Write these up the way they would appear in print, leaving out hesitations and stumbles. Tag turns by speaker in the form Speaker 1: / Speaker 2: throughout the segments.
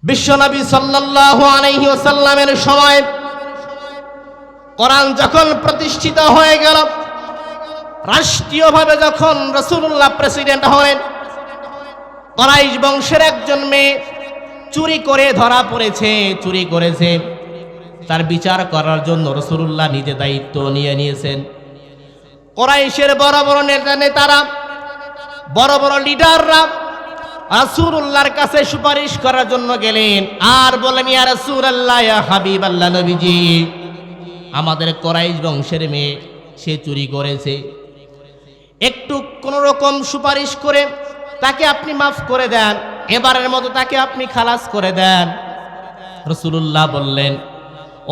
Speaker 1: বিশ্বনবী সাল্লাল্লাহু আলাইহি ওয়াসাল্লামের সময় কোরআন যখন প্রতিষ্ঠিত হয়ে গেল, রাষ্ট্রীয়ভাবে যখন রাসূলুল্লাহ প্রেসিডেন্ট হলেন, কুরাইশ বংশের একজন মেয়ে চুরি করে ধরা পড়েছে, চুরি করেছে। তার বিচার করার জন্য রাসূলুল্লাহ নিজে দায়িত্ব নিয়েছেন। কুরাইশের বড় বড় নেতারা, বড় বড় লিডাররা রাসূলুল্লাহর কাছে সুপারিশ করার জন্য গেলেন আর বলেন, ইয়া রাসূলুল্লাহ, ইয়া হাবিবাল্লাহ, নবীজি, আমাদের কুরাইশ বংশের মেয়ে সে চুরি করেছে, একটু কোন রকম সুপারিশ করে তাকে আপনি মাফ করে দেন, এবারের মতো তাকে আপনি খালাস করে দেন। রাসূলুল্লাহ বললেন,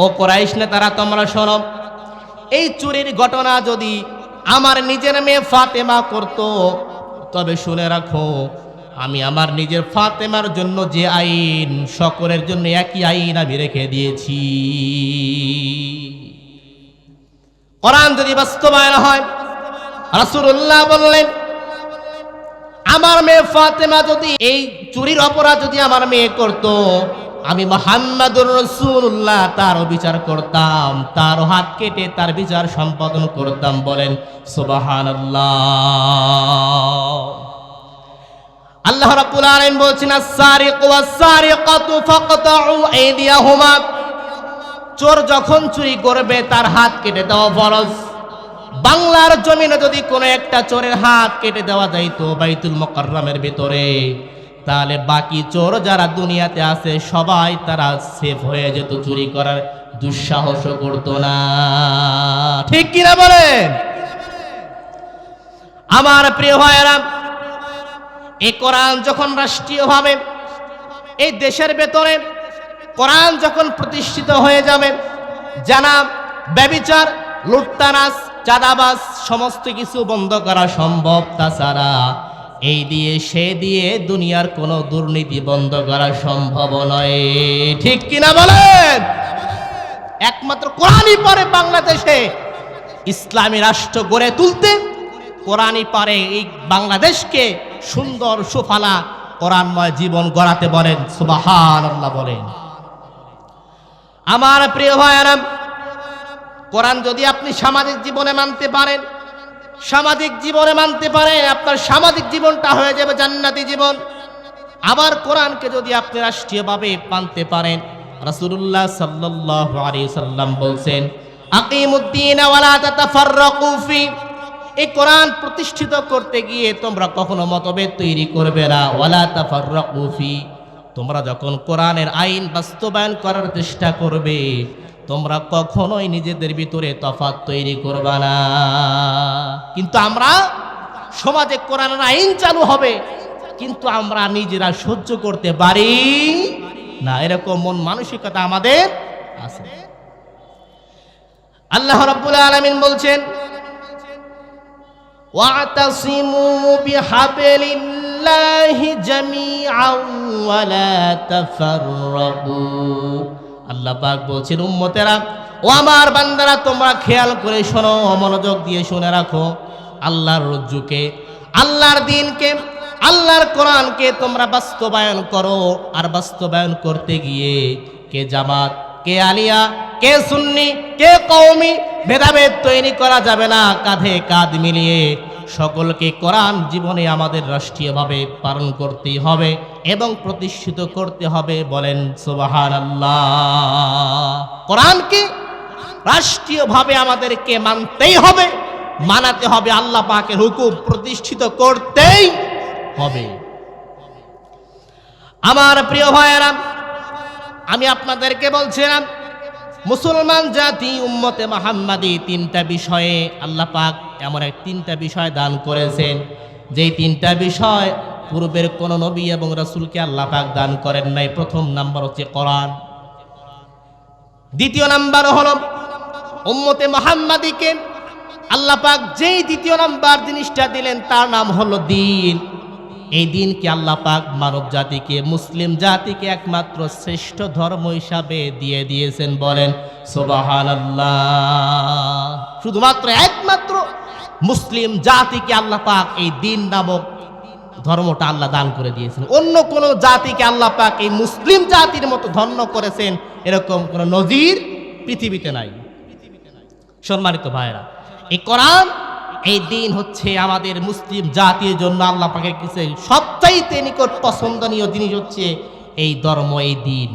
Speaker 1: ও কুরাইশ নেতারা, তোমরা শোনো, এই চুরির ঘটনা যদি আমার নিজের মেয়ে ফাতেমা করত, তবে শুনে রাখো, আমি আমার নিজের ফাতেমার জন্য যে আইন, সকলের জন্য একই আইন আমি রেখে দিয়েছি। কোরআন যদি বাস্তবায়ন হয়, রাসূলুল্লাহ বললেন, আমার মেয়ে ফাতেমা যদি এই চুরির অপরাধ যদি আমার মেয়ে করত, আমি মুহাম্মাদুর রাসূলুল্লাহ তার বিচার করতাম, তার হাত কেটে তার বিচার সম্পাদন করতাম। বলেন সুবহানাল্লাহ। আল্লাহ রাব্বুল আলামিন বলছেন, আস-সারিকু ওয়াস-সারিকাতু ফাকতাউ আইদিয়াহুমা, চোর যখন চুরি করবে তার হাত কেটে দেওয়া ফরজ। বাংলার জমিনে যদি কোনো একটা চোরের হাত কেটে দেওয়া যাইতো বাইতুল মুকাররমের ভিতরে, তাহলে বাকি চোর যারা দুনিয়াতে আছে সবাই তারা সেফ হয়ে যেত, চুরি করার দুঃসাহসও করতো না। ঠিক কিনা বলেন? আমার প্রিয় ভাইয়েরা, এই কোরআন যখন রাষ্ট্রীয়ভাবে এই দেশের ভেতরে কোরআন যখন প্রতিষ্ঠিত হয়ে যাবে, জানা ব্যভিচার, লুটতারাজ, চাঁদাবাজ সমস্ত কিছু বন্ধ করা সম্ভব। তাছাড়া এই দিয়ে সে দিয়ে দুনিয়ার কোনো দুর্নীতি বন্ধ করা সম্ভব নয়। ঠিক কিনা বলেন? একমাত্র কোরআনই পারে বাংলাদেশে ইসলামী রাষ্ট্র গড়ে তুলতে, কোরআনই পারে এই বাংলাদেশকে সুন্দর সুফলা কোরআনময় জীবন গড়াতে। বলেন সুবহানাল্লাহ। বলেন আমার প্রিয় ভাইয়েরা, কোরআন যদি আপনি সামাজিক জীবনে মানতে পারেন, সামাজিক জীবনে মানতে পারেন, আপনার সামাজিক জীবনটা হয়ে যাবে জান্নাতি জীবন। আবার কোরআনকে যদি আপনি রাষ্ট্রীয়ভাবে মানতে পারেন, রাসূলুল্লাহ সাল্লাল্লাহু আলাইহি সাল্লাম বলছেন, আকিমুদ্দিন ওয়া লা তাতাফাররাকু ফি, এই কোরআন প্রতিষ্ঠিত করতে গিয়ে তোমরা কখনো মতভেদ তৈরি করবে না। ওয়া লা তাফাররাকু ফি, তোমরা যখন কোরআনের আইন বাস্তবায়ন করার চেষ্টা করবে, তোমরা কখনোই নিজেদের ভিতরে তফাৎ তৈরি করবে না। কিন্তু আমরা সমাজে কোরআনের আইন চালু হবে, কিন্তু আমরা নিজেরা সহ্য করতে পারি না, এরকম মন মানসিকতা আমাদের আছে। আল্লাহ রাব্বুল আলামিন বলছেন, ওয়াতাসিমু বিহাবলিল্লাহি জামিআন ওয়া লা তাফাররাকু। আল্লাহ পাক বলছেন, উম্মতেরা, ও আমার বান্দারা, তোমরা খেয়াল করে শোনো, মনোযোগ দিয়ে শুনে রাখো, আল্লাহর রজ্জুকে, আল্লাহর দ্বীনকে, আল্লাহর কোরআনকে তোমরা বাস্তবায়ন করো। আর বাস্তবায়ন করতে গিয়ে কে জামাত, কে আলিয়া, কে সুন্নি, কে কওমি, ভেদাভেদ তৈরি করা যাবে না। কাঁধে কাঁধ মিলিয়ে সকলকে কোরআন জীবনে আমাদের রাষ্ট্রীয়ভাবে পালন করতে হবে এবং প্রতিষ্ঠিত করতে হবে। বলেন সুবহানাল্লাহ। কোরআনকে রাষ্ট্রীয়ভাবে আমাদেরকে মানতেই হবে, মানাতে হবে, আল্লাহ পাকের হুকুম প্রতিষ্ঠিত করতেই হবে। আমার প্রিয় ভাইয়েরা, আমি আপনাদেরকে বলছিলাম, মুসলমান জাতি উম্মতে মুহাম্মাদি তিনটা বিষয়ে আল্লাহ পাক এমন তিনটা বিষয় দান করেছেন, যেই তিনটা বিষয় পূর্বের কোন নবী এবং রাসূলকে আল্লাহ পাক দান করেন নাই। প্রথম নাম্বার হচ্ছে কোরআন, দ্বিতীয় নাম্বার হলো উম্মতে মুহাম্মাদিকে আল্লাহ পাক যেই দ্বিতীয় নাম্বার জিনিসটা দিলেন তার নাম হলো দ্বীন। এই দিনকে আল্লাহ পাক মানব জাতিকে, মুসলিম জাতিকে একমাত্র শ্রেষ্ঠ ধর্ম হিসাবে দিয়ে দিয়েছেন। বলেন সুবহানাল্লাহ। শুধুমাত্র একমাত্র মুসলিম জাতিকে আল্লাহ পাক এই দিন নামক ধর্মটা আল্লাহ দান করে দিয়েছেন। অন্য কোন জাতিকে আল্লাহ পাক এই মুসলিম জাতির মতো ধন্য করেছেন এরকম কোন নজির পৃথিবীতে নাই। সম্মানিত ভাইরা, এই কোরআন, এই দিন হচ্ছে আমাদের মুসলিম জাতির জন্য আল্লাহ পাকের কাছে সবচাইতে নিকট পছন্দনীয় জিনিস হচ্ছে এই ধর্ম, এই দিন।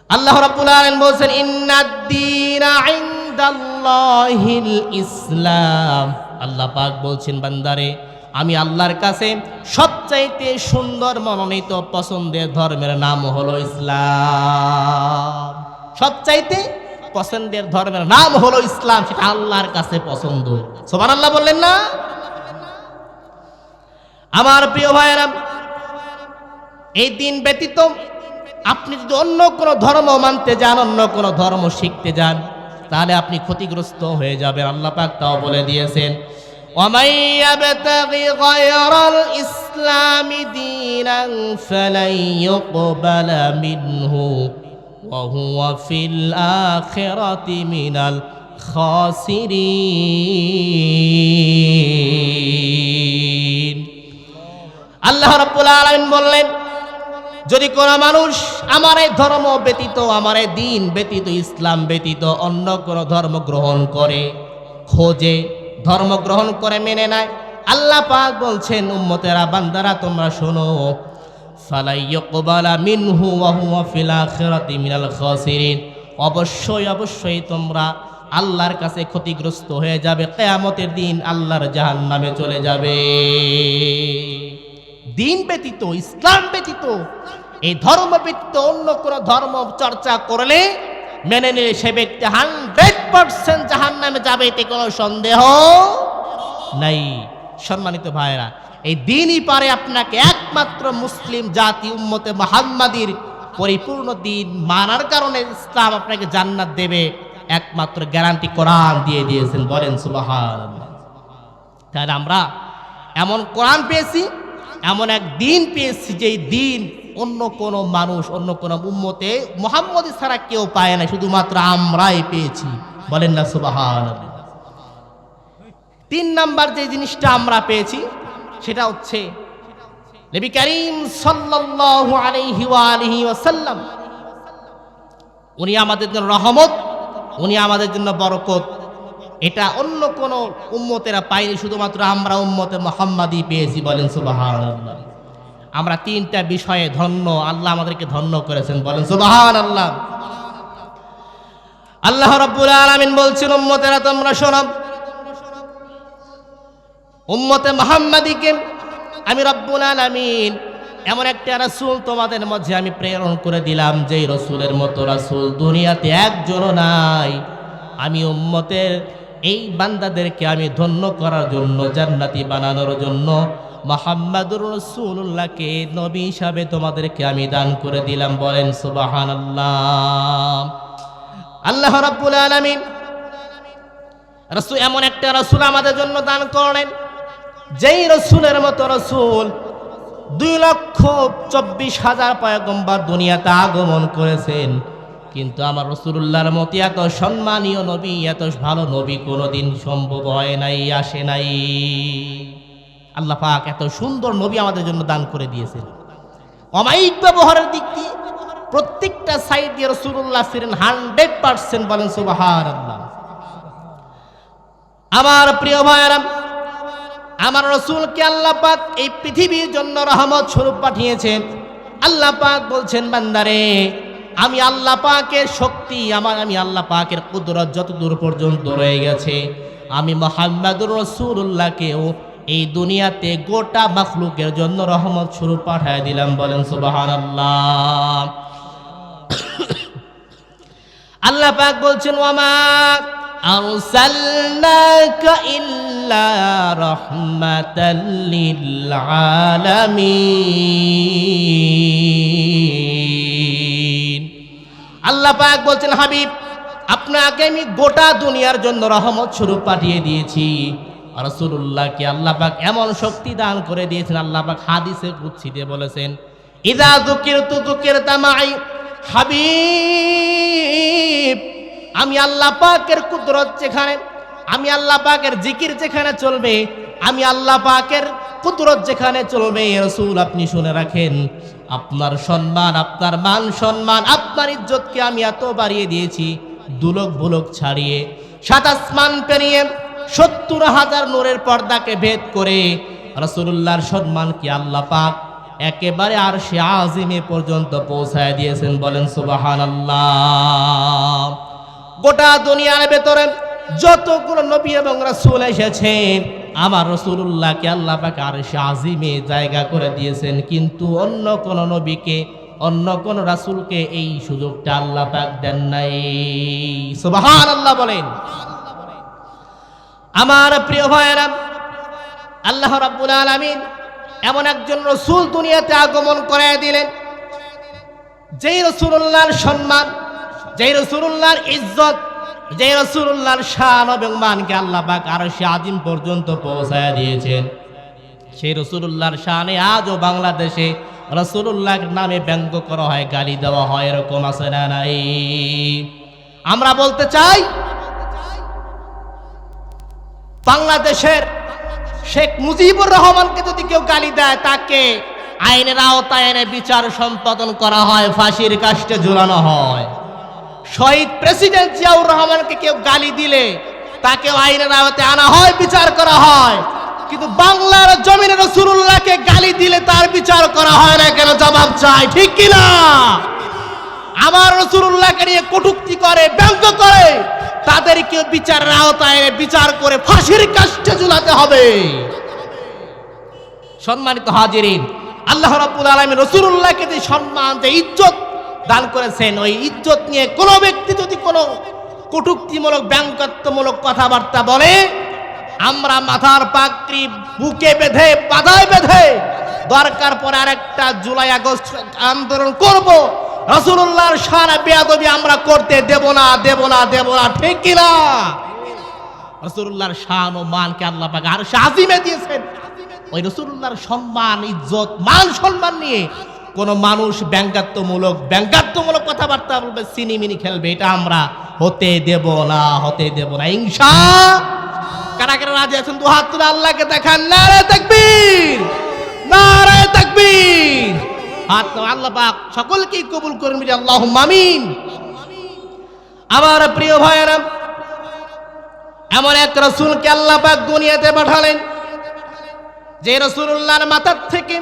Speaker 1: আল্লাহ রাব্বুল আলামিন বলেন, ইন্নাদ-দীনা ইনদাল্লাহিল ইসলাম। আল্লাহ পাক বলছেন, বান্দারে, আমি আল্লাহর কাছে সবচাইতে সুন্দর মনোনীত পছন্দের ধর্মের নাম হলো ইসলাম। সবচাইতে পছন্দের ধর্মের নাম হলো ইসলাম, সেটা আল্লাহর কাছে পছন্দ। সুবহানাল্লাহ বললেন না? আমার প্রিয় ভাইয়েরা, এই দিন ব্যতীত আপনি যদি অন্য কোনো ধর্ম মানতে যান, অন্য কোনো ধর্ম শিখতে যান, তাহলে আপনি ক্ষতিগ্রস্ত হয়ে যাবেন। আল্লাহ পাক তাও বলে দিয়েছেন, وَمَن يَبْتَغِ غَيْرَ الْإِسْلَامِ دِينًا فَلَن يُقْبَلَ مِنْهُ وَهُوَ فِي الْآخِرَةِ مِنَ الْخَاسِرِينَ। আল্লাহ রাব্বুল আলামিন বললেন, যদি কোনো মানুষ আমার এই ধর্ম ব্যতীত, আমার এই দিন ব্যতীত, ইসলাম ব্যতীত অন্য কোনো ধর্ম গ্রহণ করে, খোঁজে, ধর্ম গ্রহণ করে মেনে নেয়, আল্লাহ পাক বলছেন, উম্মতেরা, বান্দারা, তোমরা শোনো, ফালা ইউকবালা মিনহু ওয়া হুয়া ফিল আখিরাতি মিনাল খাসিরিন। অবশ্যই অবশ্যই তোমরা আল্লাহর কাছে ক্ষতিগ্রস্ত হয়ে যাবে, কিয়ামতের দিন আল্লাহর জাহান্নামে চলে যাবে। দিন ব্যতীত, ইসলাম ব্যতীত, এই ধর্ম ব্যতীত অন্য কোনো ধর্ম চর্চা করলে, মেনে নিলে, সে ব্যক্তি 100% জাহান্নামে যাবে, এতে কোনো সন্দেহ নাই। সম্মানিত ভাইরা, এই দিনই পারে আপনাকে একমাত্র মুসলিম জাতি উম্মতে মুহাম্মাদির পরিপূর্ণ দিন মানার কারণে ইসলাম আপনাকে জান্নাত দেবে, একমাত্র গ্যারান্টি কোরআন দিয়ে দিয়েছেন। বলেন সুবহানাল্লাহ। তাহলে আমরা এমন কোরআন পেয়েছি, এমন এক দিন পেয়েছি, যেই দিন অন্য কোন মানুষ, অন্য কোন উম্মতে মুহাম্মদী ছাড়া কেউ পায় না, শুধুমাত্র আমরাই পেয়েছি। বলেন না সুবহানাল্লাহ। 3 নাম্বার যে জিনিসটা আমরা পেয়েছি সেটা হচ্ছে নবী করিম সাল্লাল্লাহু আলাইহি ওয়া আলিহি ওয়াসাল্লাম। উনি আমাদের জন্য রহমত, উনি আমাদের জন্য বরকত। এটা অন্য কোন উম্মতেরা পায়নি, শুধুমাত্র আমরা উম্মতে মুহাম্মাদী পেয়েছি। বলেন সুবহানাল্লাহ। আমরা 3টা বিষয়ে ধন্য, আল্লাহ আমাদেরকে ধন্য করেছেন। বলেন সুবহানাল্লাহ। আল্লাহ রাব্বুল আলামিন বলছেন, উম্মতেরা, তোমরা শোনো, উম্মতে মুহাম্মাদীকে আমি রব্বুল আলামিন এমন একটা রাসূল তোমাদের মাঝে আমি প্রেরণ করে দিলাম, যেই রাসূলের মতো রাসূল দুনিয়াতে একজনও নাই। আমি উম্মতের এই বান্দাদেরকে আমি ধন্য করার জন্য, জান্নাতি বানানোর জন্য মুহাম্মাদুর রাসূলুল্লাহকে নবী হিসাবে তোমাদেরকে আমি দান করে দিলাম। বলেন সুবহানাল্লাহ। আল্লাহ রাব্বুল আলামিন রাসূল, এমন একটা রাসূল আমাদের জন্য দান করলেন, যেই রাসূলের মতো রাসূল 2,24,000 পয়গম্বর দুনিয়াতে আগমন করেছেন, কিন্তু আমার রাসূলুল্লাহর মতো এত সম্মানীয় নবী, এত ভালো নবী কোনোদিন সম্ভব হয় নাই, আসে নাই। আল্লাহ পাক এত সুন্দর নবী আমাদের জন্য দান করে দিয়েছেন। অমায়িক ব্যবহারের দিক দিয়ে প্রত্যেকটা সাইড দিয়ে রাসূলুল্লাহ ছিলেন 100%। বলেন সুবহানাল্লাহ। আমার প্রিয় ভাইরা, আমার রাসূলকে আল্লাহ পাক এই পৃথিবীর জন্য রহমত স্বরূপ পাঠিয়েছেন। আল্লাহ পাক বলছেন, বান্দারে, আমি আল্লাহ পাকের শক্তি, আমি আল্লাহ পাকের কুদরত যতদূর পর্যন্ত রয়ে গেছে, আমি মুহাম্মাদুর রাসূলুল্লাহকেও এই দুনিয়াতে গোটা মাখলুকের জন্য রহমত স্বরূপ পাঠিয়ে দিলাম। বলেন সুবহানাল্লাহ। আল্লাহ পাক বলছেন, ওয়ামা আরসালনাকা ইল্লা রাহমাতাল লিল আলামিন। আল্লাহ পাক বলছেন, হাবিব, আপনাকে আমি গোটা দুনিয়ার জন্য রহমত স্বরূপ পাঠিয়ে দিয়েছি। রাসূলুল্লাহকে আল্লাহ পাক এমন শক্তি দান করে দিয়েছেন, আল্লাহ পাক হাদিসে কুদসিতে বলেছেন, ইযা যুকিরতু যুকিরতা মাই। হাবিব, আমি আল্লাহ পাকের কুদরত যেখানে, আমি আল্লাহ পাকের জিকির যেখানে চলবে, আমি আল্লাহ পাকের কুদরত যেখানে চলবে রাসূল আপনি শুনে রাখেন, আপনার সম্মান, আপনার মান সম্মান, আপনার ইজ্জতকে আমি এত বাড়িয়ে দিয়েছি, দুলক বুলক ছাড়িয়ে 7 আসমান পেরিয়ে 70,000 নূরের পর্দাকে ভেদ করে রাসূলুল্লাহর সম্মানকে আল্লাহ পাক একেবারে আরশে আজিমে পর্যন্ত পৌঁছায় দিয়েছেন। বলেন সুবহানাল্লাহ। গোটা দুনিয়ার ভেতরে যতগুলো নবী এবং রাসূল এসেছে, আমার রাসূলুল্লাহকে আল্লাহ পাক আরশে আজিমে জায়গা করে দিয়েছেন, কিন্তু অন্য কোন নবীকে, অন্য কোন রাসূলকে এই সুযোগটা আল্লাহ পাক দেন নাই। সুবহানাল্লাহ বলেন। আমার প্রিয় ভাইয়েরা, আল্লাহ রাব্বুল আলামিন এমন একজন রাসূল দুনিয়াতে আগমন করায় দিলেন, যেই রাসূলুল্লাহর সম্মান, যেই রাসূলুল্লাহর ইজ্জত, যেই রাসূলুল্লাহর শান এবং মানকে আল্লাহ পাক আরশে আজিম পর্যন্ত পৌঁছায় দিয়েছেন। সেই রাসূলুল্লাহর শানে আজও বাংলাদেশে রাসূলুল্লাহর নামে ব্যঙ্গ করা হয়, গালি দেওয়া হয়, এরকম আছে না নাই? আমরা বলতে চাই, বাংলাদেশের শেখ মুজিবুর রহমানকে যদি কেউ গালি দেয়, তাকে আইনের আওতায় এনে বিচার সম্পাদন করা হয়, ফাঁসির কাস্টে ঝুলানো হয়। শহীদ প্রেসিডেন্ট জিয়াউর রহমানকে কেউ গালি দিলে তাকে আইনের আওতায় আনা হয়, বিচার করা হয়। কিন্তু বাংলার জমিনে রাসূলুল্লাহকে গালি দিলে তার বিচার করা হয় না কেন? জবাব চাই, ঠিক কিনা? আমার রাসূলুল্লাহকে নিয়ে কটূক্তি করে, ব্যঙ্গ করে, তাদেরকে বিচারের আওতায় এনে বিচার করে ফাঁসির কাস্টে ঝুলাতে হবে। সম্মানিত হাজিরিন, আল্লাহ রাব্বুল আলামিন রাসূলুল্লাহকে যে সম্মান, যে ইজ্জত দান করেছেন, ওই ইজ্জত নিয়ে কোনো ব্যক্তি যদি কোনো কটূক্তিমূলক, ব্যঙ্গাত্মমূলক কথাবার্তা বলে, আমরা মাথার পাগড়ি বুকে বেঁধে, পাদায় বেঁধে, দরকার পরে আরেকটা জুলাই আগস্ট আন্দোলন করব। রাসূলুল্লাহর শানে বেয়াদবি আমরা করতে দেব না, দেব না, দেব না, ঠিক কিনা? রাসূলুল্লাহর শান ও মানকে আল্লাহ পাক আরশে আজিমে দিয়েছেন। ওই রাসূলুল্লাহর সম্মান, ইজ্জত, মান সম্মান নিয়ে কোন মানুষ ব্যঙ্গাত্মমূলক কথাবার্তা বলবে, সিনিমিনি খেলবে, এটা আমরা হতে দেব না, হতে দেব না। ইনশাআল্লাহ কারা কারা রাজি আছেন? দু হাত তুলে আল্লাহকে দেখান। নারে তাকবীর, নারে তাকবীর। হাত আল্লাহ পাক সকলকেই কবুল করুন, আল্লাহুম্মা আমিন। আমার প্রিয় ভাইয়েরা, এমন এক রাসূলকে আল্লাহ পাক দুনিয়াতে পাঠালেন, যে রাসূলুল্লাহর মাথার থেকে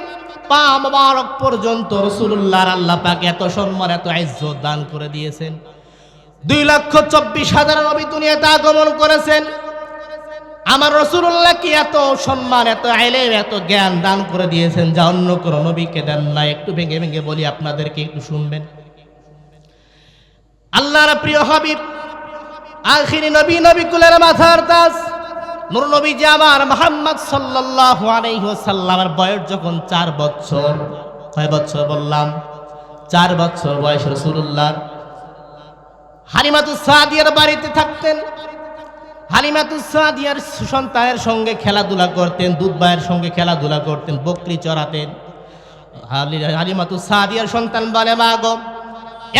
Speaker 1: পা মোবারক পর্যন্ত রাসূলুল্লাহর আল্লাহ পাক এত সম্মান, এত ইজ্জত দান করে দিয়েছেন। 2,24,000 নবী দুনিয়াতে আগমন করেছেন। আমার রাসূলুল্লাহকে এত সম্মান, এত ইলম, এত জ্ঞান দান করে দিয়েছেন, যা অন্য কোন নবীকে দেন না। একটু ভেঙে ভেঙে বলি আপনাদেরকে, একটু শুনবেন। আল্লাহর প্রিয় হাবিব, আখিরি নবী, নবী কুলের মাথার তাজ, নূর নবীজি আমার মুহাম্মদ সাল্লাল্লাহু আলাইহি ওয়াসাল্লামের বয়স যখন 4 বছর, কয় বছর বললাম? 4 বছর বয়স রাসূলুল্লাহ হালিমাতুস সাদিয়ার বাড়িতে থাকতেন। হালিমাতুস সাদিয়ার সন্তানের সঙ্গে খেলাধুলা করতেন, দুধ ভাইয়ের সঙ্গে খেলাধুলা করতেন, বকরি চড়াতেন। হালিমাতুস সাদিয়ার সন্তান বলে, মা গো,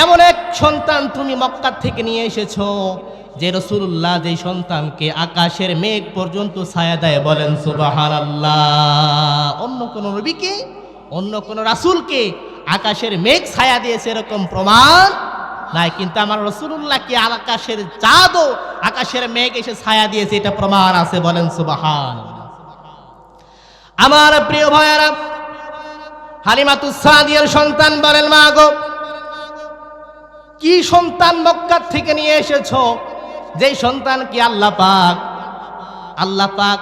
Speaker 1: এমন এক সন্তান তুমি মক্কা থেকে নিয়ে এসেছো, যে রাসূলুল্লাহ যেই সন্তানকে আকাশের মেঘ পর্যন্ত ছায়া দেয়। বলেন সুবহানাল্লাহ। অন্য কোন নবীকে, অন্য কোন রাসূলকে আকাশের মেঘ ছায়া দিয়েছে এরকম প্রমাণ নাই, কিন্তু আমার রাসূলুল্লাহকে আকাশের চাঁদ ও আকাশের মেঘ এসে ছায়া দিয়েছে, এটা প্রমাণ আছে। বলেন সুবহানাল্লাহ। আমার প্রিয় ভাইয়েরা, হালিমাতুস সাদিয়ার সন্তান বলেন, মা গো, কি সন্তান মক্কা থেকে নিয়ে এসেছো, যেই সন্তানকে আল্লাহ পাক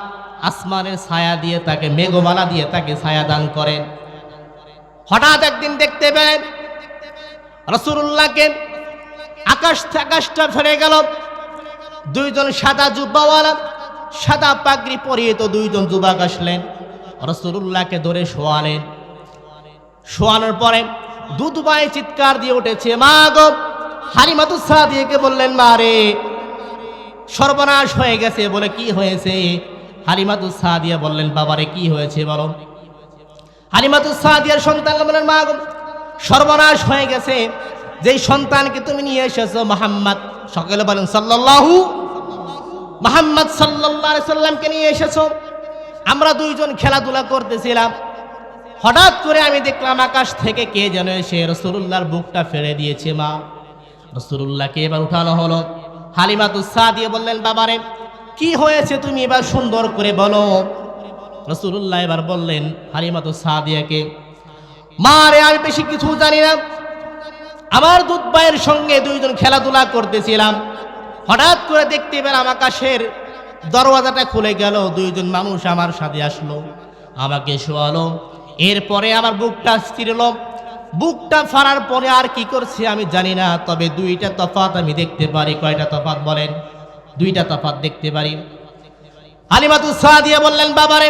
Speaker 1: আসমানের ছায়া দিয়ে, তাকে মেঘমালা দিয়ে তাকে ছায়া দান করেন। হঠাৎ একদিন দেখতে পেলেন রাসূলুল্লাহকে আকাশটা ফেরে গেল, 2 জন সাদা জুব্বাওয়ালা, সাদা পাগড়ি পরিহিত 2 জন যুবক আসলেন, রাসূলুল্লাহকে ধরে শোয়ালেন। শোয়ানোর পরে দুধ ভাই চিৎকার দিয়ে উঠেছে, মা গো। হালিমাতুস সাদিয়াকে বললেন, মা রে, সর্বনাশ হয়ে গেছে। বলে, কি হয়েছে? হালিমাতুস সাদিয়া বললেন, বাবারে কি হয়েছে বলো। হালিমাতুস সাদিয়ার সন্তান বললেন, মা গো, সর্বনাশ হয়ে গেছে, যেই সন্তানকে তুমি নিয়ে এসেছো মুহাম্মদ, সকলে বলেন সাল্লাল্লাহু, মুহাম্মদ সাল্লাল্লাহু আলাইহি সাল্লামকে নিয়ে এসেছো, আমরা দুইজন খেলাধুলা করতেছিলাম, হঠাৎ করে আমি দেখলাম আকাশ থেকে কে যেন এসে রাসূলুল্লাহর বুকটা ফেলে দিয়েছে। মা রাসূলুল্লাহকে এবার উঠানো হলো। হালিমাতুস সাদিয়া বললেন, বাবারে কি হয়েছে তুমি এবার সুন্দর করে বলো। রাসূলুল্লাহ এবার বললেন হালিমাতুস সাদিয়াকে, মা রে আমি বেশি কিছু জানি না, আমার দুধ ভাইয়ের সঙ্গে দুইজন খেলাধুলা করতেছিলাম, হঠাৎ করে দেখতে পেলাম আকাশের দরওয়াজাটা খুলে গেল, দুইজন মানুষ আমার সাথে আসলো, আমাকে শোয়ালো, এরপরে আমার বুকটা ছিঁড়ল, বুকটা ফাড়ার পরে আর কি করছে আমি জানি না, তবে দুইটা তফাত আমি দেখতে পারি। কয়টা তফাত বলেন? দুইটা তফাত দেখতে পারি। হালিমাতুস সাদিয়া বললেন, বাবারে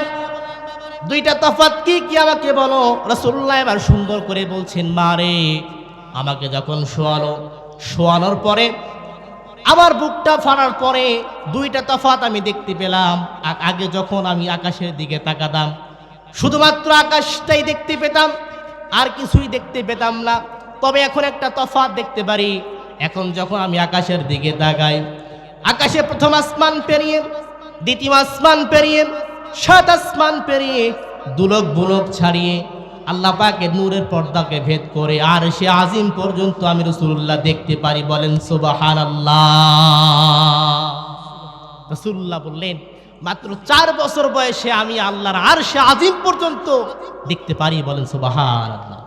Speaker 1: দুইটা তফাত কি কি আমাকে বলো। রাসূলুল্লাহ এবার সুন্দর করে বলছেন, মা রে আমাকে যখন শোয়ানোর পরে আমার বুকটা ফাড়ার পরে দুইটা তফাত আমি দেখতে পেলাম। আগে যখন আমি আকাশের দিকে তাকাতাম শুধুমাত্র আকাশটাই দেখতে পেতাম, আর কিছুই দেখতে পেতাম না, তবে এখন একটা তফাত দেখতে পারি। এখন যখন আমি আকাশের দিকে তাকাই, আকাশে প্রথম আসমান পেরিয়ে, দ্বিতীয় আসমান পেরিয়ে, সাত আসমান পেরিয়ে, দুলক বুলক ছাড়িয়ে আল্লাহ পাকের নূরের পর্দাকে ভেদ করে আর সে আজিম পর্যন্ত আমি রাসূলুল্লাহ দেখতে পারি। বলেন সুবহানাল্লাহ। রাসূলুল্লাহ বললেন, মাত্র 4 বছর বয়সে আমি আল্লাহর আরশে আজিম পর্যন্ত দেখতে পারি। বলেন সুবহানাল্লাহ।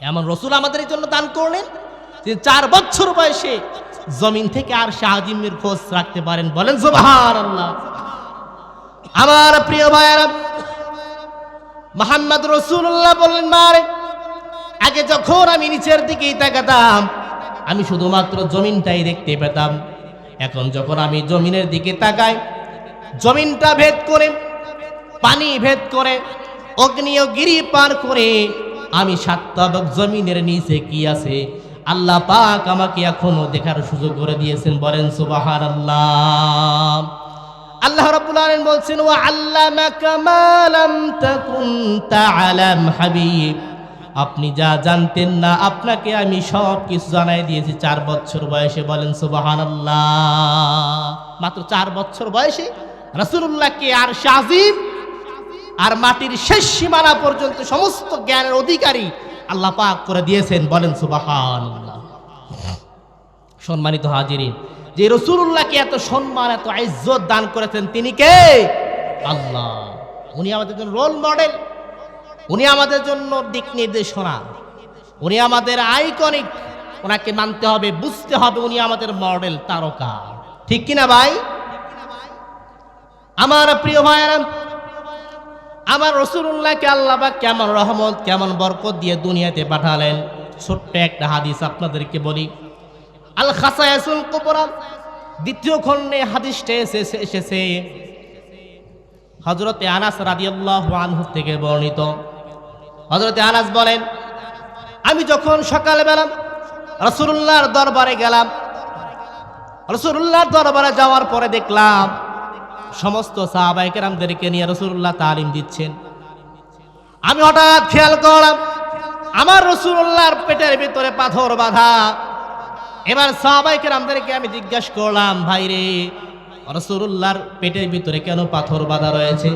Speaker 1: এমন রাসূল আমাদের জন্য দান করলেন যে 4 বছর বয়সে জমিন থেকে আরশে আজিমের খোঁজ রাখতে পারেন। বলেন সুবহানাল্লাহ। আমার প্রিয় ভাইরা, মুহাম্মদ রাসূলুল্লাহ বললেন, মারে আগে যখন আমি নিচের দিকেই তাকাতাম আমি শুধুমাত্র জমিনটাই দেখতে পেতাম, এখন যখন আমি জমিনের দিকে তাকাই, জমিনটা ভেদ করে, পানি ভেদ করে, অগ্নি ও গিরি পার করে আমি 7 তবক জমিনের নিচে কি আছে আল্লাহ পাক আমাকে এখনো দেখার সুযোগ করে দিয়েছেন। বলেন সুবহানাল্লাহ। আল্লাহ রাব্বুল আলামিন বলছেন, ওয়া আল্লামাকা মা লাম তাকুন তা'লাম হাবিব, আপনি যা জানতেন না আপনাকে আমি সব কিছু জানাই দিয়েছি 4 বছর বয়সে। বলেন সুবহানাল্লাহ। মাত্র 4 বছর বয়সে রাসূলুল্লাহকে আর শাজিম আর মাটির শেষ সীমানা পর্যন্ত সমস্ত জ্ঞানের অধিকারী আল্লাহ পাক করে দিয়েছেন। বলেন সুবহানাল্লাহ। সম্মানিত হাজিরিন, যে রাসূলুল্লাহকে এত সম্মান এত ইজ্জত দান করেছেন তিনি কে? আল্লাহ। উনি আমাদের জন্য রোল মডেল, উনি আমাদের জন্য দিক নির্দেশনা, উনি আমাদের আইকনিক, ওনাকে মানতে হবে, বুঝতে হবে উনি আমাদের মডেল, তারকা। ঠিক কিনা ভাই? আমার প্রিয় ভাইয়েরা, আমার রাসূলুল্লাহকে আল্লাহ পাক কেমন রহমত কেমন বরকত দিয়ে দুনিয়াতে পাঠালেন। ছোট্ট একটা হাদিস আপনাদেরকে বলি। আল খাসায়াসুল কুবরা 2য় খণ্ডে হাদিসটা এসেছে হযরতে আনাস রাদিয়াল্লাহু আনহু থেকে বর্ণিত। হযরতে আনাস বলেন, আমি যখন সকালবেলা রাসূলুল্লাহর দরবারে গেলাম, রাসূলুল্লাহর দরবারে যাওয়ার পরে দেখলাম সমস্ত সাহাবায়ে কেরামদেরকে নিয়ে রাসূলুল্লাহ তালিম দিচ্ছেন। আমি হঠাৎ খেয়াল করলাম আমার রাসূলুল্লাহর পেটের ভিতরে পাথর বাঁধা। এবার সাহাবায়ে কেরামদেরকে আমি জিজ্ঞাসা করলাম, ভাই রে রাসূলুল্লাহর পেটের ভিতরে কেন পাথর বাঁধা রয়েছে?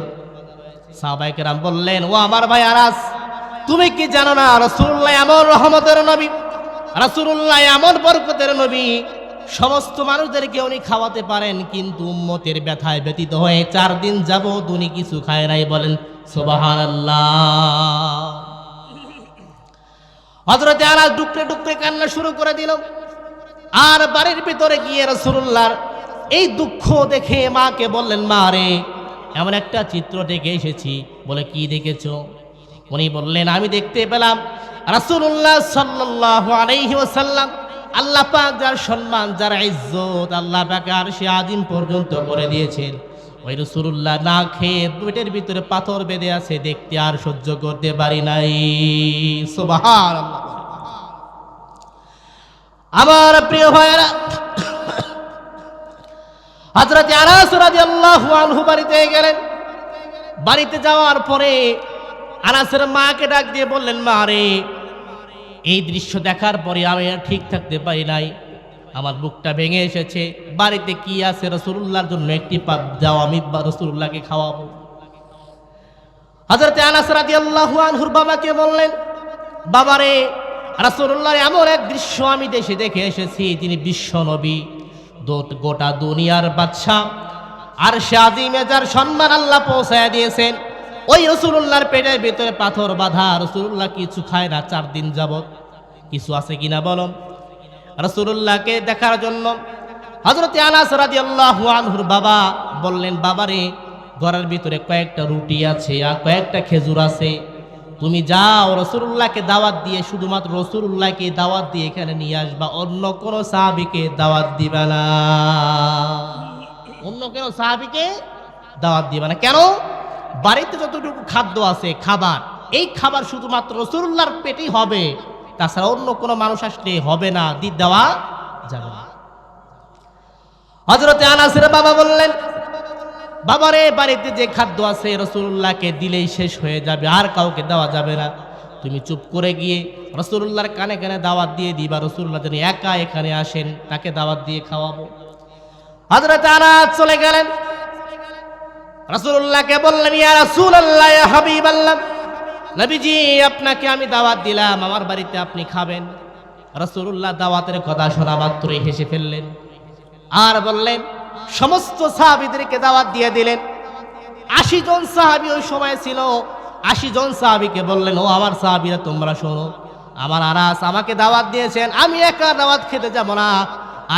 Speaker 1: সাহাবায়ে কেরাম বললেন, ও আমার ভাই আনাস, তুমি কি জানো না রাসূলুল্লাহ এমন রহমতের নবী, রাসূলুল্লাহ এমন বরকতের নবী, সমস্ত মানুষদেরকে উনি খাওয়াতে পারেন, কিন্তু উম্মতের ব্যথায় ব্যতীত হয়ে 4 দিন যাবত উনি কিছু খায় নাই। বলেন সুবহানাল্লাহ। হযরতে আনাস ডুকরে ডুকরে কান্না শুরু করে দিল। আর বাড়ির ভিতরে গিয়ে রাসূলুল্লাহর এই দুঃখ দেখে মাকে বললেন, মা রে এমন একটা চিত্র দেখে এসেছি। বলে, কি দেখেছো? উনি বললেন, আমি দেখতে পেলাম রাসূলুল্লাহ সাল্লাল্লাহু আলাইহি ওয়াসাল্লাম, আল্লাহ পাক যার সম্মান যার ইজ্জত আল্লাহ পাক আরশে আজিম পর্যন্ত করে দিয়েছেন, ওই রাসূলুল্লাহ না খেয়ে পেটের ভিতরে পাথর বেঁধে আছে, দেখতে আর সহ্য করতে পারি নাই। সুবহানাল্লাহ। আমার প্রিয় ভাইরা, হযরত আনাস রাদিয়াল্লাহু আনহু বাড়িতে গেলেন। বাড়িতে যাওয়ার পরে আনাসের মাকে ডাক দিয়ে বললেন, মা রে এই দৃশ্য দেখার পরে আমি আর ঠিক থাকতে পারি নাই, আমার বুকটা ভেঙে এসেছে। বাড়িতে কি আছে রাসূলুল্লাহর জন্য একটি পাত দাও, আমি রাসূলুল্লাহকে খাওয়াবো। হযরত আনাস রাদিয়াল্লাহু আনহুর বাবাকে বললেন, বাবারে, রাসূলুল্লাহর এমন এক দৃশ্য আমি দেশে দেখে এসেছি, তিনি বিশ্ব নবী, গোটা দুনিয়ার বাদশা, আর সে আজিমে যার সম্মান আল্লাহ পৌঁছায় দিয়েছেন। ওই রাসূলুল্লাহর পেটের ভিতরে পাথর বাঁধা, রাসূলুল্লাহ কিছু খায় না 4 দিন যাবত। কিছু আছে কিনা বলো? রাসূলুল্লাহকে দেখার জন্য হযরত আনাস রাদিয়াল্লাহু আনহুর বাবা বললেন, বাবারে, ঘরের ভিতরে কয়েকটা রুটি আছে আর কয়েকটা খেজুর আছে, তুমি যাও রাসূলুল্লাহকে দাওয়াত দিয়ে, শুধুমাত্র রাসূলুল্লাহকে দাওয়াত দিয়ে এখানে নিয়ে আসবা, অন্য কোন সাহাবীকে দাওয়াত দিবা না। অন্য কোন সাহাবীকে দাওয়াত দিবা না। কেন? বাড়িতে যতটুকু খাদ্য আছে, খাবার, এই খাবার শুধুমাত্র রাসূলুল্লাহর পেটেই হবে, তাছাড়া অন্য কোনো মানুষ আসলে হবে না, দেওয়া যাবে না। হযরত আনাসের বাবা বললেন, বাবারে, বাড়িতে যে খাদ্য আছে রাসূলুল্লাহকে দিলেই শেষ হয়ে যাবে, আর কাউকে দেওয়া যাবে না। তুমি চুপ করে গিয়ে রাসূলুল্লাহর কানে কানে দাওয়াত দিয়ে দিবা, রাসূলুল্লাহ যেন একা এখানে আসেন, তাকে দাওয়াত দিয়ে খাওয়াবো। হযরত আনাস চলে গেলেন, রাসূলুল্লাহকে বললেন, ইয়া রাসূলুল্লাহ, ইয়া হাবিবাল্লাহ, নবীজি, আপনাকে আমি দাওয়াত দিলাম, আমার বাড়িতে আপনি খাবেন। রাসূলুল্লাহ দাওয়াতের কথা শোনা মাত্রই হেসে ফেললেন আর বললেন, সমস্ত সাহাবীদেরকে দাওয়াত দিয়ে দিলেন। 80 জন সাহাবী ওই সময় ছিল। 80 জন সাহাবীকে বললেন, ও আমার সাহাবীরা, তোমরা শোনো, আমার আনাস আমাকে দাওয়াত দিয়েছেন, আমি একা দাওয়াত খেতে যাব না।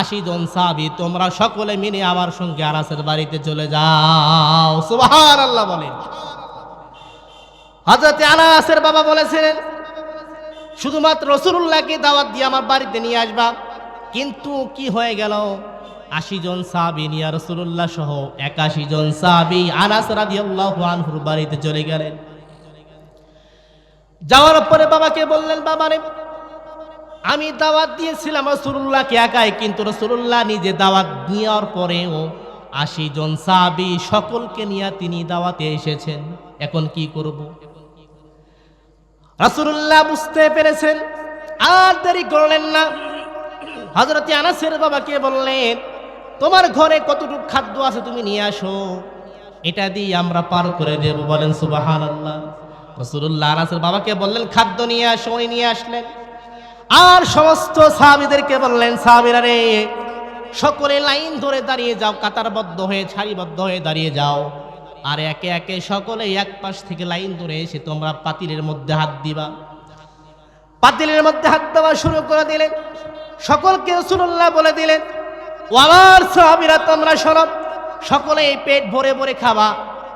Speaker 1: 80 জন সাহাবী, তোমরা সকলে মিলে আমার সঙ্গে আনাসের বাড়িতে চলে যাও। সুবহানাল্লাহ বলেন। হযরত আনাসের বাবা বলেছিলেন, শুধুমাত্র রাসূলুল্লাহকে দাওয়াত দিয়ে আমার বাড়িতে নিয়ে আসবা। কিন্তু কি হয়ে গেল? 80 জন সাহাবী নিয়ে রাসূলুল্লাহ সহ 81 জন সাহাবী আনাস রাদিয়াল্লাহু আনহুর বাড়িতে চলে গেলেন। যাওয়ার পরে বাবাকে বললেন, বাবারে, আমি দাওয়াত দিয়েছিলাম রাসূলুল্লাহকে একাই, কিন্তু রাসূলুল্লাহ নিজে দাওয়াত নেওয়ার পরেও 80 জন সাহাবী সকলকে নিয়ে তিনি দাওয়াতে এসেছেন, এখন কি করব? রাসূলুল্লাহ বুঝতে পেরেছেন, আর দেরি করলেন না। হযরত আনাসের বাবাকে বললেন, তোমার ঘরে কতটুকু খাদ্য আছে তুমি নিয়ে আসো, এটা দিয়ে আমরা পার করে দেব। বলেন সুবহানাল্লাহ। রাসূলুল্লাহ আনাসের বাবাকে বললেন, খাদ্য নিয়ে আসো। উনি নিয়ে আসলেন। আর সমস্ত সাহাবীদেরকে বললেন, সাহাবীরা রে, সকলে লাইন ধরে দাঁড়িয়ে যাও, কাতারবদ্ধ হয়ে, সারিবদ্ধ হয়ে দাঁড়িয়ে যাও। আর একে একে সকলে এক পাশ থেকে লাইন ধরে এসে তোমরা পাতিলের মধ্যে হাত দিবা। পাতিলের মধ্যে হাত দেওয়া শুরু করে দিলেন। সকলকে রাসূলুল্লাহ বলে দিলেন, ও আমার সাহাবীরা, তোমরা শোনো, সকলে পেট ভরে ভরে খাবা,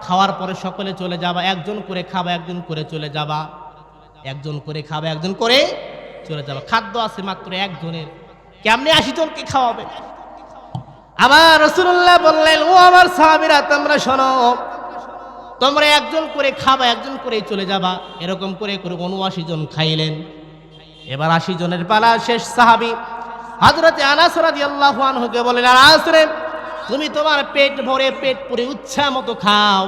Speaker 1: খাওয়ার পরে সকলে চলে যাবা, একজন করে খাবা, একজন করে চলে যাবা, একজন করে খাবা, একজন করে চলে যাবা। খাদ্য আছে মাত্র একজনের, কেমনে 80 জনকে খাওয়াবে? আবার রাসূলুল্লাহ বললেন, ও আমার সাহাবীরা, তোমরা শোনো, তোমরা একজন করে খাবা, একজন করে চলে যাবা। এরকম করে করে 79 জন খাইলেন। এবার 80 জনের পালা শেষ। সাহাবী হযরত আনাস রাদিয়াল্লাহু আনহুকে বলেন, আনাস রে, তুমি তোমার পেট ভরে, পেট পুরে ইচ্ছা মতো খাও।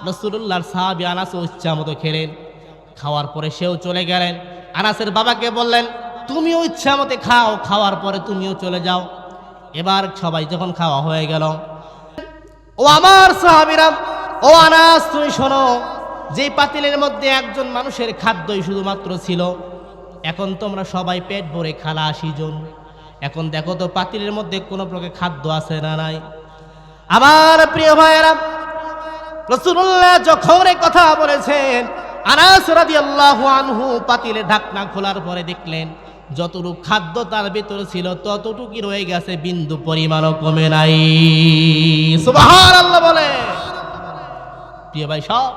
Speaker 1: রাসূলুল্লাহর সাহাবী আনাসও ইচ্ছা মতো খেলেন। খাওয়ার পরে সেও চলে গেলেন। আনাসের বাবাকে বললেন, তুমিও ইচ্ছা মতো খাও, খাওয়ার পরে তুমিও চলে যাও। এবার সবাই যখন খাওয়া হয়ে গেল, ও আমার সাহাবীরা, ও আনাস, তুমি শোনো, যে পাতিলের মধ্যে একজন মানুষের খাদ্যই শুধুমাত্র ছিল, এখন তোমরা সবাই পেট ভরে খালা 80 জন। এখন দেখো তো পাতিলের মধ্যে কোনো প্রকার খাদ্য আছে না নাই? আমার প্রিয় ভাইয়েরা, রাসূলুল্লাহ যখন এই কথা বলেছেন, আনাস রাদিয়াল্লাহু আনহু পাতিলের ঢাকনা খোলার পরে দেখলেন যতটুকু খাদ্য তার ভিতরে ছিল ততটুকুই রয়ে গেছে, বিন্দু পরিমাণও কমে নাই। সুবহানাল্লাহ বলে। প্রিয় ভাই সব,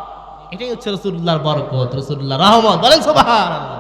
Speaker 1: এটাই হচ্ছে রাসূলুল্লাহর বরকত, রাসূলুল্লাহর রহমত। বলেন সুবহানাল্লাহ।